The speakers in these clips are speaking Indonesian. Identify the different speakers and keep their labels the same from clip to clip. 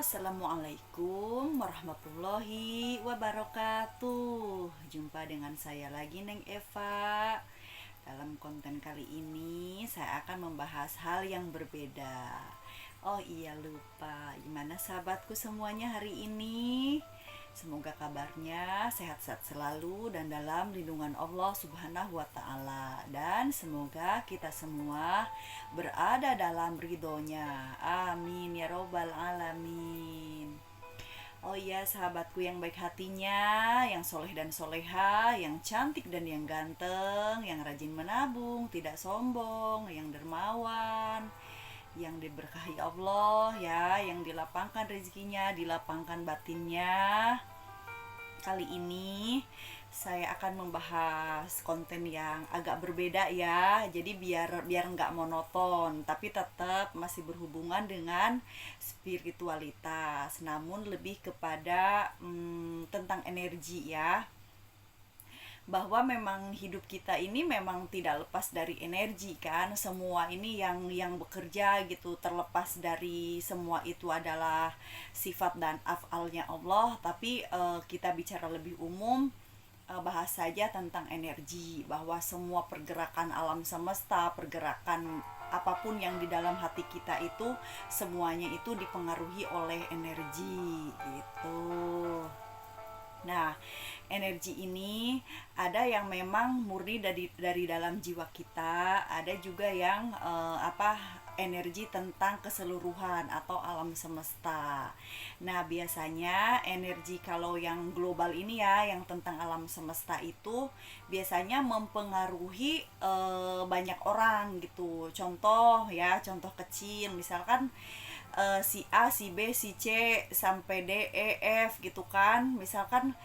Speaker 1: Assalamualaikum warahmatullahi wabarakatuh. Jumpa dengan saya lagi, Neng Eva. Dalam konten kali ini saya akan membahas hal yang berbeda. Oh iya, lupa. Gimana sahabatku semuanya hari ini? Semoga kabarnya sehat-sehat selalu dan dalam lindungan Allah Subhanahu wa Ta'ala, dan semoga kita semua berada dalam ridhonya. Amin ya Robbal Alamin. Oh iya, sahabatku yang baik hatinya, yang soleh dan soleha, yang cantik dan yang ganteng, yang rajin menabung, tidak sombong, yang dermawan, yang diberkahi Allah ya, yang dilapangkan rezekinya, dilapangkan batinnya. Kali ini saya akan membahas konten yang agak berbeda ya. Jadi biar nggak monoton, tapi tetap masih berhubungan dengan spiritualitas, namun lebih kepada tentang energi ya, bahwa memang hidup kita ini memang tidak lepas dari energi kan. Semua ini yang bekerja gitu, terlepas dari semua itu adalah sifat dan afalnya Allah. Tapi kita bicara lebih umum, bahas saja tentang energi, bahwa semua pergerakan alam semesta, pergerakan apapun yang di dalam hati kita itu, semuanya itu dipengaruhi oleh energi gitu. Nah, energi ini ada yang memang murni dari dalam jiwa kita, ada juga yang energi tentang keseluruhan atau alam semesta. Nah, biasanya energi kalau yang global ini ya, yang tentang alam semesta itu biasanya mempengaruhi banyak orang gitu. Contoh ya, contoh kecil misalkan si A, si B, si C sampai D, E, F gitu kan. Misalkan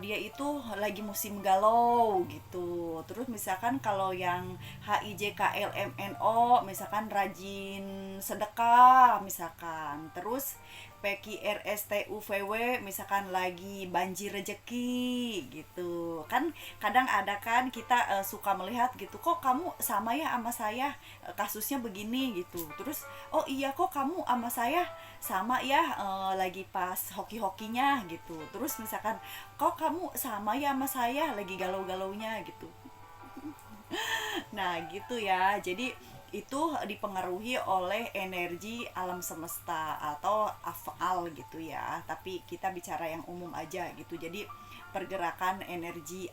Speaker 1: dia itu lagi musim galau gitu. Terus misalkan kalau yang H, I, J, K, L, M, N, O misalkan rajin sedekah misalkan. Terus P, Q, R, S, T, U, V, W misalkan lagi banjir rejeki gitu. Kan kadang ada kan kita suka melihat gitu, kok kamu sama ya sama saya, kasusnya begini gitu. Terus oh iya kok kamu sama saya sama ya, lagi pas hoki-hokinya gitu. Terus misalkan kok kamu sama ya sama saya lagi galau-galaunya gitu. Nah gitu ya, jadi itu dipengaruhi oleh energi alam semesta atau afal gitu ya, tapi kita bicara yang umum aja gitu. Jadi pergerakan energi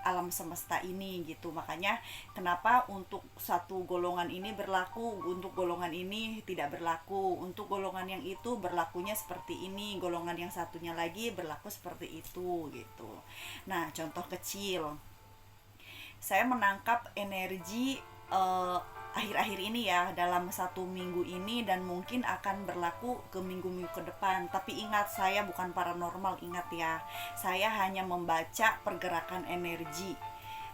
Speaker 1: alam semesta ini gitu. Makanya kenapa untuk satu golongan ini berlaku, untuk golongan ini tidak berlaku, untuk golongan yang itu berlakunya seperti ini, golongan yang satunya lagi berlaku seperti itu gitu. Nah, contoh kecil, saya menangkap energi akhir-akhir ini ya, dalam satu minggu ini, dan mungkin akan berlaku ke minggu-minggu ke depan. Tapi ingat, saya bukan paranormal, ingat ya, saya hanya membaca pergerakan energi,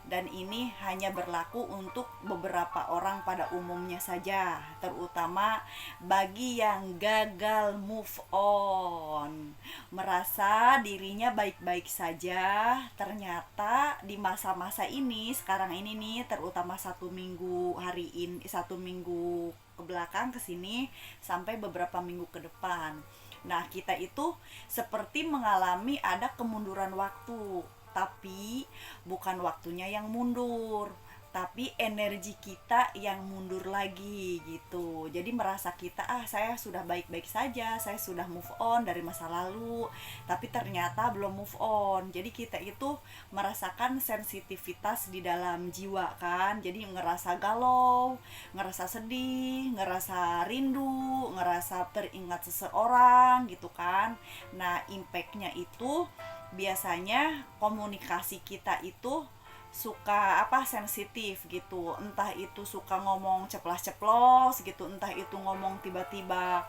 Speaker 1: dan ini hanya berlaku untuk beberapa orang pada umumnya saja, terutama bagi yang gagal move on, merasa dirinya baik-baik saja. Ternyata di masa-masa ini, sekarang ini nih, terutama satu minggu hari ini, satu minggu ke belakang ke sini sampai beberapa minggu ke depan, nah kita itu seperti mengalami ada kemunduran waktu. Tapi bukan waktunya yang mundur, tapi energi kita yang mundur lagi gitu. Jadi merasa kita, saya sudah baik-baik saja, saya sudah move on dari masa lalu, tapi ternyata belum move on. Jadi kita itu merasakan sensitivitas di dalam jiwa kan. Jadi ngerasa galau, ngerasa sedih, ngerasa rindu, ngerasa teringat seseorang gitu kan. Nah, impactnya itu biasanya komunikasi kita itu suka sensitif gitu, entah itu suka ngomong ceplas-ceplos gitu, entah itu ngomong tiba-tiba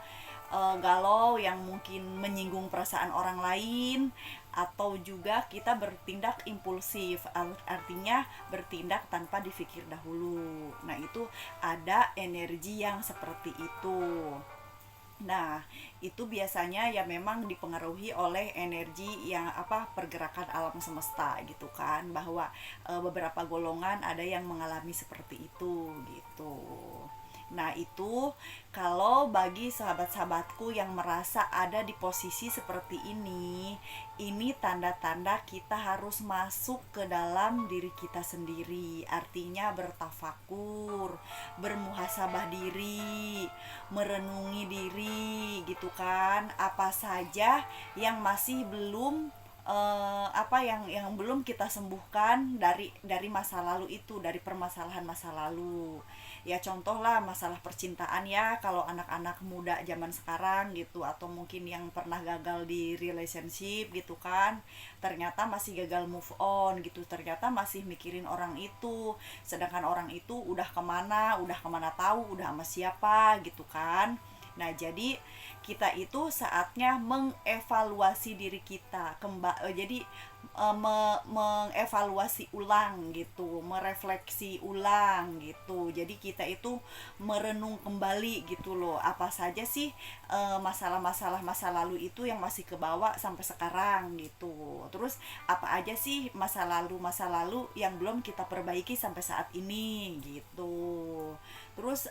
Speaker 1: galau yang mungkin menyinggung perasaan orang lain, atau juga kita bertindak impulsif, artinya bertindak tanpa dipikir dahulu. Nah, itu ada energi yang seperti itu. Nah, itu biasanya ya memang dipengaruhi oleh energi yang pergerakan alam semesta gitu kan, bahwa beberapa golongan ada yang mengalami seperti itu gitu. Nah, itu kalau bagi sahabat-sahabatku yang merasa ada di posisi seperti ini tanda-tanda kita harus masuk ke dalam diri kita sendiri. Artinya bertafakur, bermuhasabah diri, merenungi diri gitu kan. Apa saja yang masih belum apa yang belum kita sembuhkan dari masa lalu itu, dari permasalahan masa lalu. Ya contoh lah masalah percintaan ya, kalau anak-anak muda zaman sekarang gitu, atau mungkin yang pernah gagal di relationship gitu kan, ternyata masih gagal move on gitu, ternyata masih mikirin orang itu, sedangkan orang itu udah kemana tahu, udah sama siapa gitu kan. Nah, jadi kita itu saatnya mengevaluasi diri kita jadi mengevaluasi ulang gitu, merefleksi ulang gitu. Jadi kita itu merenung kembali gitu loh, apa saja sih masalah-masalah masa lalu itu yang masih kebawa sampai sekarang gitu. Terus apa aja sih masa lalu yang belum kita perbaiki sampai saat ini gitu. Terus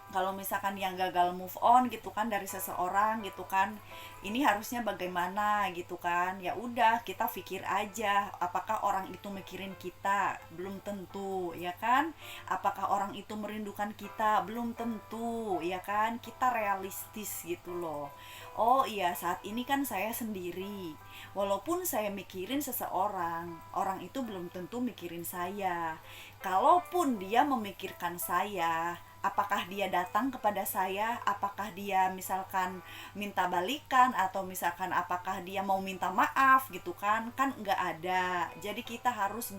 Speaker 1: kalau misalkan yang gagal move on gitu kan dari seseorang gitu kan, ini harusnya bagaimana gitu kan. Ya udah, kita pikir aja apakah orang itu mikirin kita, belum tentu ya kan. Apakah orang itu merindukan kita, belum tentu ya kan. Kita realistis gitu loh. Oh iya, saat ini kan saya sendiri, walaupun saya mikirin seseorang, orang itu belum tentu mikirin saya. Kalaupun dia memikirkan saya, apakah dia datang kepada saya, apakah dia misalkan minta balikan, atau misalkan apakah dia mau minta maaf gitu kan nggak ada. Jadi kita harus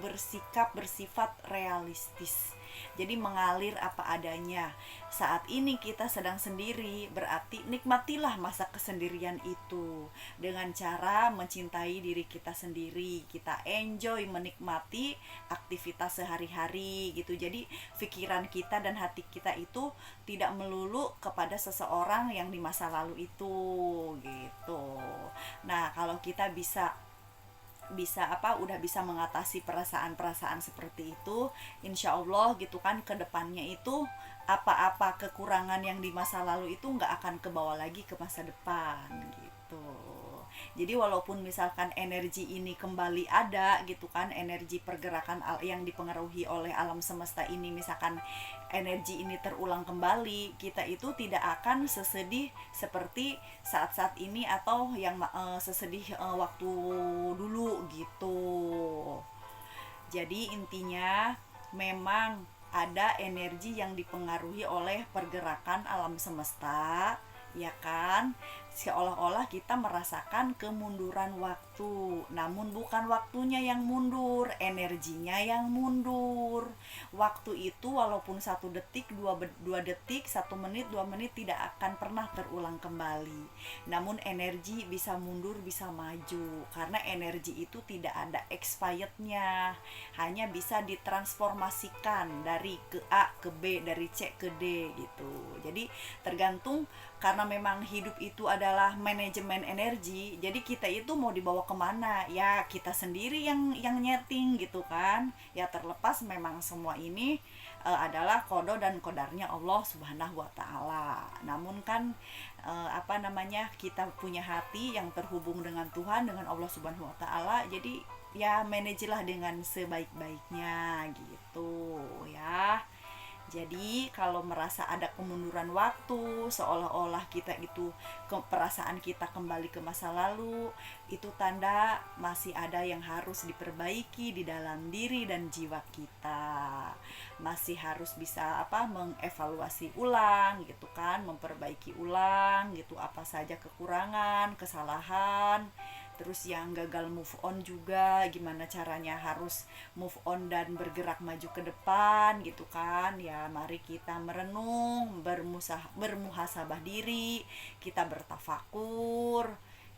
Speaker 1: bersifat realistis, jadi mengalir apa adanya. Saat ini kita sedang sendiri, berarti nikmatilah masa kesendirian itu dengan cara mencintai diri kita sendiri. Kita enjoy menikmati aktivitas sehari-hari gitu. Jadi pikiran kita dan hati kita itu tidak melulu kepada seseorang yang di masa lalu itu gitu. Nah, kalau kita bisa bisa apa udah bisa mengatasi perasaan-perasaan seperti itu, insya Allah gitu kan, kedepannya itu apa-apa kekurangan yang di masa lalu itu nggak akan kebawa lagi ke masa depan gitu. Jadi walaupun misalkan energi ini kembali ada gitu kan, energi pergerakan yang dipengaruhi oleh alam semesta ini, misalkan energi ini terulang kembali, kita itu tidak akan sesedih seperti saat-saat ini, atau yang sesedih waktu dulu gitu. Jadi intinya memang ada energi yang dipengaruhi oleh pergerakan alam semesta, ya kan? Seolah-olah kita merasakan kemunduran waktu, namun bukan waktunya yang mundur, energinya yang mundur. Waktu itu walaupun 1 detik, 2 detik, 1 menit, 2 menit tidak akan pernah terulang kembali. Namun energi bisa mundur, bisa maju, karena energi itu tidak ada expirednya, hanya bisa ditransformasikan dari ke A ke B, dari C ke D gitu. Jadi tergantung, karena memang hidup itu adalah manajemen energi, jadi kita itu mau dibawa kemana ya kita sendiri yang nyeting gitu kan. Ya terlepas memang semua ini adalah kodo dan kodarnya Allah Subhanahu wa taala. Namun kan apa namanya, kita punya hati yang terhubung dengan Tuhan, dengan Allah Subhanahu wa taala, jadi ya manajelah dengan sebaik-baiknya gitu ya. Jadi kalau merasa ada kemunduran waktu, seolah-olah kita itu perasaan kita kembali ke masa lalu, itu tanda masih ada yang harus diperbaiki di dalam diri dan jiwa kita. Masih harus bisa mengevaluasi ulang gitu kan, memperbaiki ulang gitu apa saja kekurangan, kesalahan. Terus yang gagal move on juga gimana caranya harus move on dan bergerak maju ke depan gitu kan. Ya mari kita merenung, bermuhasabah diri, kita bertafakur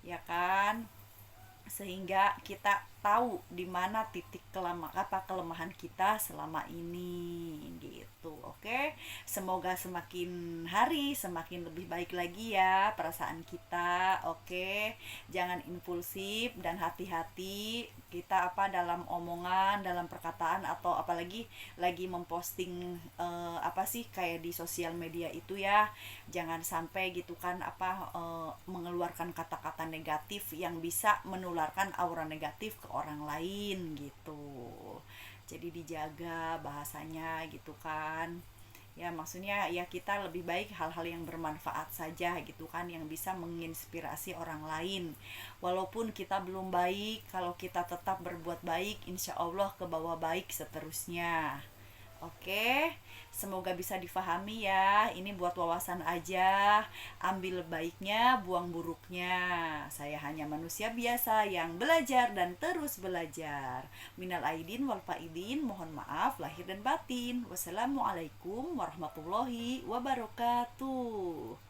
Speaker 1: ya kan, sehingga kita tahu di mana titik kelemahan kita selama ini gitu. Oke, semoga semakin hari semakin lebih baik lagi ya perasaan kita. Oke, jangan impulsif dan hati-hati kita dalam omongan, dalam perkataan, atau apalagi lagi memposting apa sih kayak di sosial media itu ya, jangan sampai gitu kan mengeluarkan kata-kata negatif yang bisa menularkan aura negatif ke orang lain gitu. Jadi dijaga bahasanya gitu kan. Ya maksudnya ya kita lebih baik hal-hal yang bermanfaat saja gitu kan, yang bisa menginspirasi orang lain. Walaupun kita belum baik, kalau kita tetap berbuat baik, insya Allah ke bawah baik seterusnya. Oke, semoga bisa difahami ya. Ini buat wawasan aja. Ambil baiknya, buang buruknya. Saya hanya manusia biasa yang belajar dan terus belajar. Minal aidin wal faidin, mohon maaf lahir dan batin. Wassalamualaikum warahmatullahi wabarakatuh.